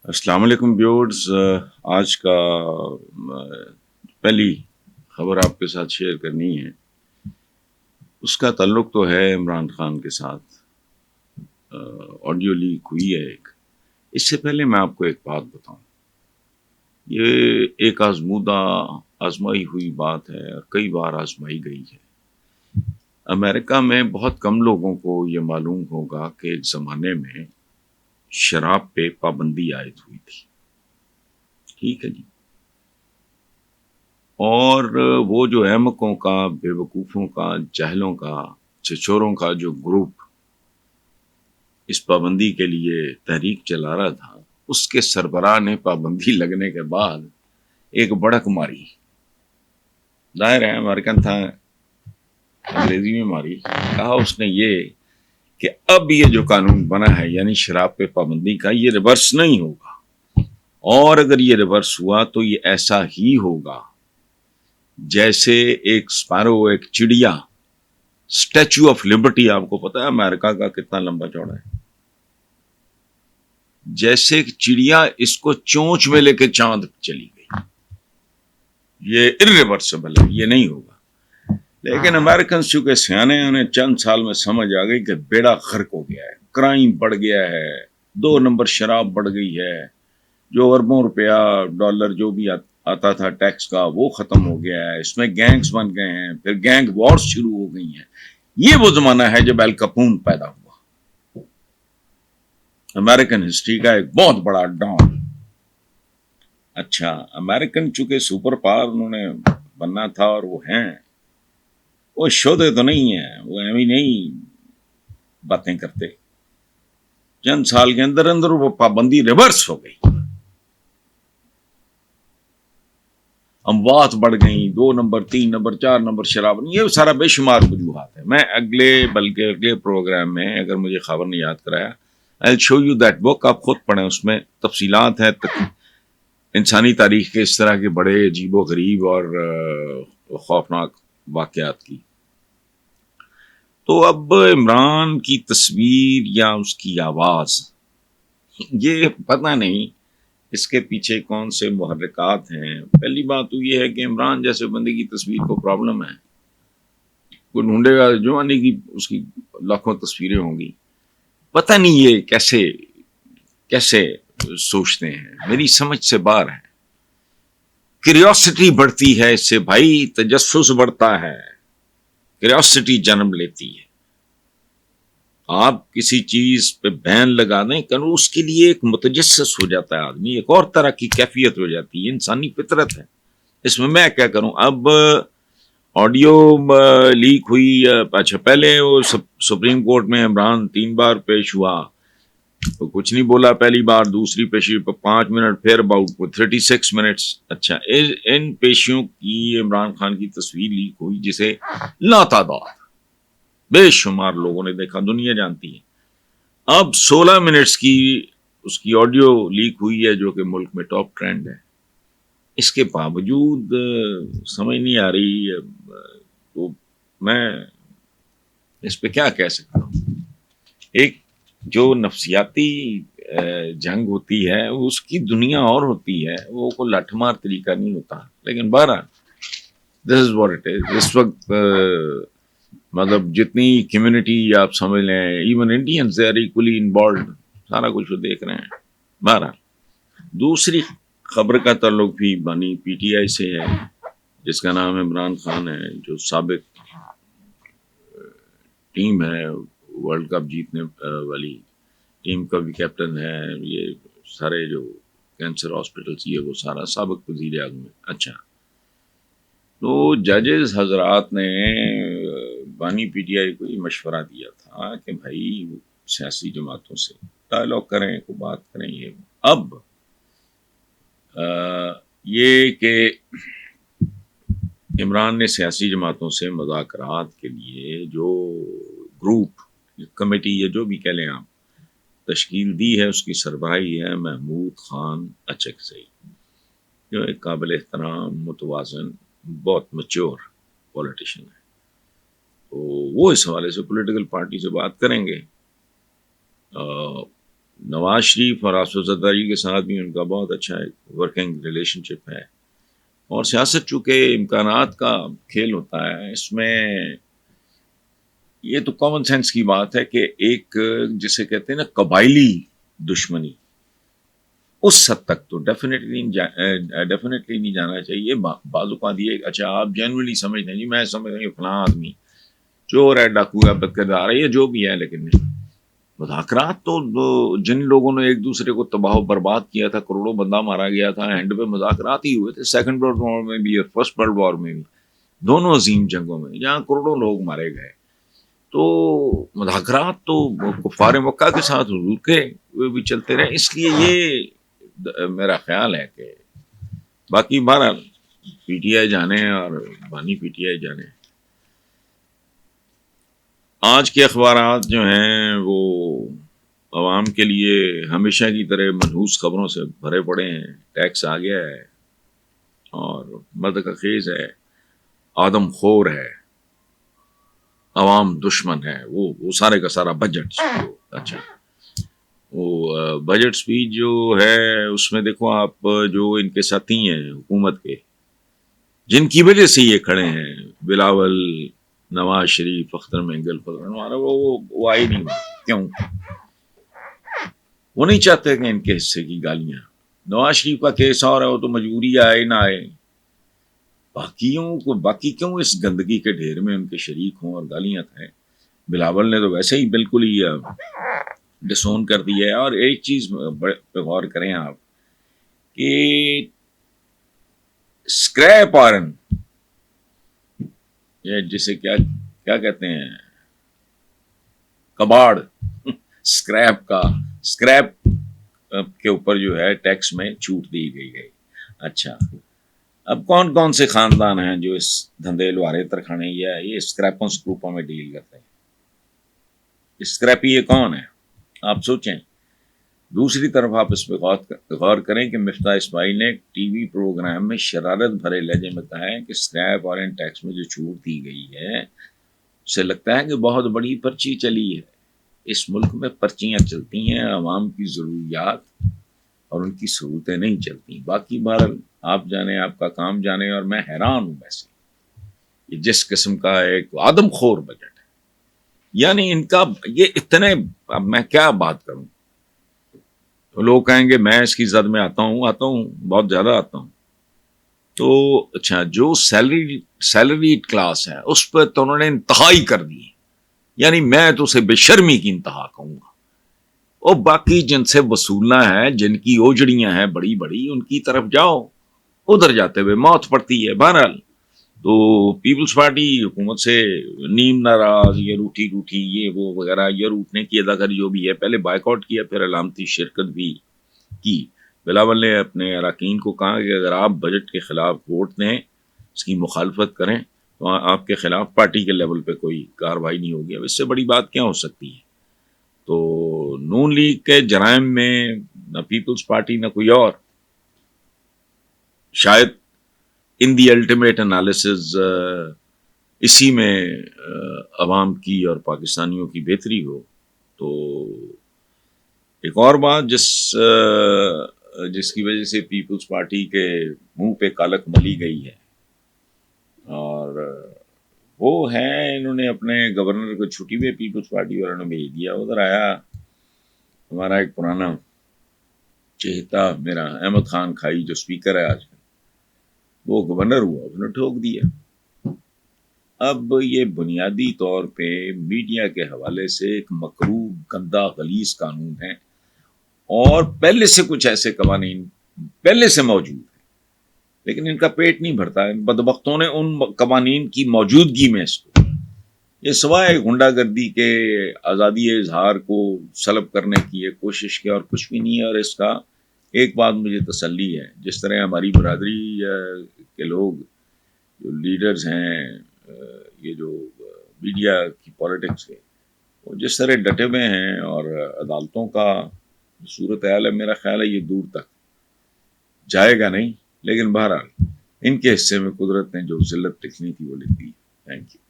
السلام علیکم ویورز، آج کا پہلی خبر آپ کے ساتھ شیئر کرنی ہے، اس کا تعلق تو ہے عمران خان کے ساتھ۔ آڈیو لیک ہوئی ہے ایک۔ اس سے پہلے میں آپ کو ایک بات بتاؤں، یہ ایک آزمائی ہوئی بات ہے اور کئی بار آزمائی گئی ہے۔ امریکہ میں بہت کم لوگوں کو یہ معلوم ہوگا کہ ایک زمانے میں شراب پہ پابندی عائد ہوئی تھی، ٹھیک ہے جی، اور وہ جو احمقوں کا، بے وقوفوں کا، جاہلوں کا، چھچوروں کا جو گروپ اس پابندی کے لیے تحریک چلا رہا تھا، اس کے سربراہ نے پابندی لگنے کے بعد ایک بڑک ماری۔ ظاہر ہے امریکن تھا، انگریزی میں ماری۔ کہا اس نے یہ کہ اب یہ جو قانون بنا ہے یعنی شراب پہ پابندی کا، یہ ریورس نہیں ہوگا، اور اگر یہ ریورس ہوا تو یہ ایسا ہی ہوگا جیسے ایک سپارو، ایک چڑیا، اسٹیچو آف لبرٹی، آپ کو پتا ہے امریکہ کا کتنا لمبا چوڑا ہے، جیسے ایک چڑیا اس کو چونچ میں لے کے چاند چلی گئی، یہ irreversible ہے، یہ نہیں ہوگا۔ لیکن امریکن چونکہ سیانے، انہیں چند سال میں سمجھ آ گئی کہ بیڑا غرق ہو گیا ہے، کرائم بڑھ گیا ہے، 2 نمبر شراب بڑھ گئی ہے، جو اربوں روپیہ ڈالر جو بھی آتا تھا ٹیکس کا وہ ختم ہو گیا ہے، اس میں گینگز بن گئے ہیں، پھر گینگ وارز شروع ہو گئی ہیں۔ یہ وہ زمانہ ہے جب ایل کپون پیدا ہوا، امریکن ہسٹری کا ایک بہت بڑا ڈان۔ اچھا، امریکن چونکہ سپر پاور انہوں نے بننا تھا اور وہ ہیں، وہ شودے تو نہیں ہیں، وہ ایویں نہیں باتیں کرتے۔ چند سال کے اندر اندر وہ پابندی ریورس ہو گئی، اموات بڑھ گئیں، 2 نمبر 3 نمبر 4 نمبر شراب، یہ سارا بے شمار وجوہات ہے۔ میں بلکہ اگلے پروگرام میں، اگر مجھے خبر نے یاد کرایا، I'll show you that book، آپ خود پڑھیں، اس میں تفصیلات ہیں انسانی تاریخ کے اس طرح کے بڑے عجیب و غریب اور خوفناک واقعات کی۔ تو اب عمران کی تصویر یا اس کی آواز، یہ پتہ نہیں اس کے پیچھے کون سے محرکات ہیں۔ پہلی بات تو یہ ہے کہ عمران جیسے بندے کی تصویر کو پرابلم ہے، کوئی ڈھونڈے گا جو آنے کی اس کی لاکھوں تصویریں ہوں گی، پتہ نہیں یہ کیسے سوچتے ہیں، میری سمجھ سے باہر ہے۔ کیوریوسٹی بڑھتی ہے اس سے بھائی، تجسس بڑھتا ہے، کیوریوسٹی جنم لیتی ہے۔ آپ کسی چیز پہ بین لگا دیں کہ اس کے لیے ایک متجسس ہو جاتا ہے آدمی، ایک اور طرح کی کیفیت ہو جاتی ہے، انسانی فطرت ہے۔ اس میں کیا کروں؟ اب آڈیو لیک ہوئی، اچھا پہلے وہ سپریم کورٹ میں عمران 3 بار پیش ہوا تو کچھ نہیں بولا پہلی بار، دوسری پیشی پہ 5 منٹ، پھر اباؤٹ 36 منٹس۔ اچھا، ان پیشیوں کی عمران خان کی تصویر لیک ہوئی جسے لاتعداد بے شمار لوگوں نے دیکھا، دنیا جانتی ہے۔ اب 16 منٹس کی اس کی آڈیو لیک ہوئی ہے جو کہ ملک میں ٹاپ ٹرینڈ ہے۔ اس کے باوجود سمجھ نہیں آ رہی، تو میں اس پہ کیا کہہ سکتا ہوں۔ ایک جو نفسیاتی جنگ ہوتی ہے اس کی دنیا اور ہوتی ہے، وہ کوئی لٹھ مار طریقہ نہیں ہوتا، لیکن بہرحال دس از واٹ اٹ از۔ اس وقت مطلب جتنی کمیونٹی آپ سمجھ لیں، even Indians they are equally involved, سارا کچھ وہ دیکھ رہے ہیں۔ بہرحال دوسری خبر کا تعلق بھی بانی پی ٹی آئی سے ہے، جس کا نام عمران خان ہے، جو سابق ٹیم ہے ورلڈ کپ جیتنے والی ٹیم کا بھی کیپٹن ہے، یہ سارے جو کینسر ہاسپٹلس یہ وہ سارا سابق وزیر اعظم ہے۔ اچھا، تو ججز حضرات نے بانی پی ٹی آئی کو یہ مشورہ دیا تھا کہ بھائی سیاسی جماعتوں سے ڈائلاگ کریں، کوئی بات کریں۔ یہ اب یہ کہ عمران نے سیاسی جماعتوں سے مذاکرات کے لیے جو گروپ، کمیٹی، یا جو بھی کہہ لیں آپ، تشکیل دی ہے، اس کی سربراہی ہے محمود خان اچکزئی، جو ایک قابل احترام، متوازن، بہت میچور پولیٹیشین ہے۔ تو وہ اس حوالے سے پولیٹیکل پارٹی سے بات کریں گے، نواز شریف اور آصف زرداری کے ساتھ بھی ان کا بہت اچھا ایک ورکنگ ریلیشن شپ ہے. اور سیاست چونکہ امکانات کا کھیل ہوتا ہے، اس میں یہ تو کامن سینس کی بات ہے کہ ایک جسے کہتے ہیں نا قبائلی دشمنی، اس حد تک تو ڈیفینیٹلی نہیں جانا چاہیے. بعض اوقات یہ اچھا آپ جنرلی سمجھتے ہیں جی میں سمجھ رہا ہوں فلاں آدمی چور ہے، ڈاکو ہے، بدکردار ہے، یہ جو بھی ہے، لیکن مذاکرات تو جن لوگوں نے ایک دوسرے کو تباہ و برباد کیا تھا، کروڑوں بندہ مارا گیا تھا، اینڈ پہ مذاکرات ہی ہوئے تھے. سیکنڈ ورلڈ وار میں بھی اور فرسٹ ورلڈ وار میں بھی، دونوں عظیم جنگوں میں جہاں کروڑوں لوگ مارے گئے. تو مذاکرات تو کفار مکہ کے ساتھ حضور کے وہ بھی چلتے رہے. اس لیے یہ میرا خیال ہے کہ باقی بہرحال پی ٹی آئی جانے اور بانی پی ٹی آئی جانے. آج کے اخبارات جو ہیں وہ عوام کے لیے ہمیشہ کی طرح منحوس خبروں سے بھرے پڑے ہیں. ٹیکس آ گیا ہے اور مدد کا خیز ہے، آدم خور ہے، عوام دشمن ہے، وہ سارے کا سارا بجٹ. اچھا وہ بجٹ سپیچ جو ہے اس میں دیکھو آپ، جو ان کے ساتھی ہیں حکومت کے، جن کی وجہ سے یہ کھڑے ہیں، بلاول، نواز شریف، اختر مینگل، ہمارا وہ آئی نہیں. کیوں؟ وہ نہیں چاہتے کہ ان کے حصے کی گالیاں. نواز شریف کا کیس اور ہے، وہ تو مجبوری آئے نہ آئے. باقی کیوں اس گندگی کے ڈھیر میں ان کے شریک ہوں اور گالیاں کھائیں. بلاول نے تو ویسے ہی بالکل ہی ڈسون کر دیا ہے. اور ایک چیز پہ غور کریں آپ کہ اسکریپ آئرن، یہ جسے کیا کہتے ہیں، کباڑ، اسکریپ کے اوپر جو ہے ٹیکس میں چھوٹ دی گئی. اچھا اب کون سے خاندان ہیں جو اس دھندے لوارے ترکھانے یا یہ اسکریپوں سکروپوں میں ڈیل کرتے ہیں؟ اسکریپی یہ کون ہے آپ سوچیں. دوسری طرف آپ اس پہ غور کریں کہ مفتاح اسماعیل نے ایک ٹی وی پروگرام میں شرارت بھرے لہجے میں کہا ہے کہ اسکریپ اور ان ٹیکس میں جو چھوٹ دی گئی ہے اسے لگتا ہے کہ بہت بڑی پرچی چلی ہے. اس ملک میں پرچیاں چلتی ہیں، عوام کی ضروریات اور ان کی سہولتیں نہیں چلتی. باقی بہرحال آپ جانے، آپ کا کام جانے. اور میں حیران ہوں ویسے یہ جس قسم کا ایک آدم خور بجٹ ہے، یعنی ان کا یہ اتنے، اب میں کیا بات کروں. لوگ کہیں گے میں اس کی زد میں آتا ہوں بہت زیادہ آتا ہوں. تو اچھا جو سیلری کلاس ہے اس پہ تو انہوں نے انتہائی کر دی. یعنی میں تو اسے بے شرمی کی انتہا کہوں گا. اور باقی جن سے وصولنا ہے، جن کی اوجڑیاں ہیں بڑی بڑی، ان کی طرف جاؤ. ادھر جاتے ہوئے موت پڑتی ہے. بہرحال تو پیپلز پارٹی حکومت سے نیم ناراض، یہ روٹھی یہ وہ وغیرہ، یہ روٹنے کی اداکاری جو بھی ہے، پہلے بائیکاٹ کیا، پھر علامتی شرکت بھی کی. بلاول نے اپنے اراکین کو کہا کہ اگر آپ بجٹ کے خلاف ووٹ دیں، اس کی مخالفت کریں، تو آپ کے خلاف پارٹی کے لیول پہ کوئی کارروائی نہیں ہوگی. اب اس سے بڑی بات کیا ہو سکتی ہے. تو نون لیگ کے جرائم میں نہ پیپلز پارٹی نہ کوئی اور، شاید ان دی الٹیمیٹ انالیسز اسی میں عوام کی اور پاکستانیوں کی بہتری ہو. تو ایک اور بات جس کی وجہ سے پیپلز پارٹی کے منہ پہ کالک ملی گئی ہے، اور وہ ہے انہوں نے اپنے گورنر کو چھٹی میں پیپلز پارٹی والوں نے بھیج دیا. ادھر آیا ہمارا ایک پرانا چہتا میرا احمد خان کھائی جو اسپیکر ہے آج کل، وہ گورنر ہوا، اس نے ٹھوک دیا. اب یہ بنیادی طور پہ میڈیا کے حوالے سے ایک مکروہ، گندا، غلیظ قانون ہے. اور پہلے سے کچھ ایسے قوانین پہلے سے موجود ہیں، لیکن ان کا پیٹ نہیں بھرتا. بدبختوں نے ان قوانین کی موجودگی میں اس کو، یہ سوائے غنڈہ گردی کے، آزادی اظہار کو سلب کرنے کی ایک کوشش کی اور کچھ بھی نہیں ہے. اور اس کا ایک بات مجھے تسلی ہے، جس طرح ہماری برادری کے لوگ جو لیڈرز ہیں، یہ جو میڈیا کی پالیٹکس کے، وہ جس طرح ڈٹے ہوئے ہیں، اور عدالتوں کا صورت حال ہے، میرا خیال ہے یہ دور تک جائے گا نہیں. لیکن بہرحال ان کے حصے میں قدرت نے جو ذلت لکھنی تھی وہ لکھ دی. Thank you.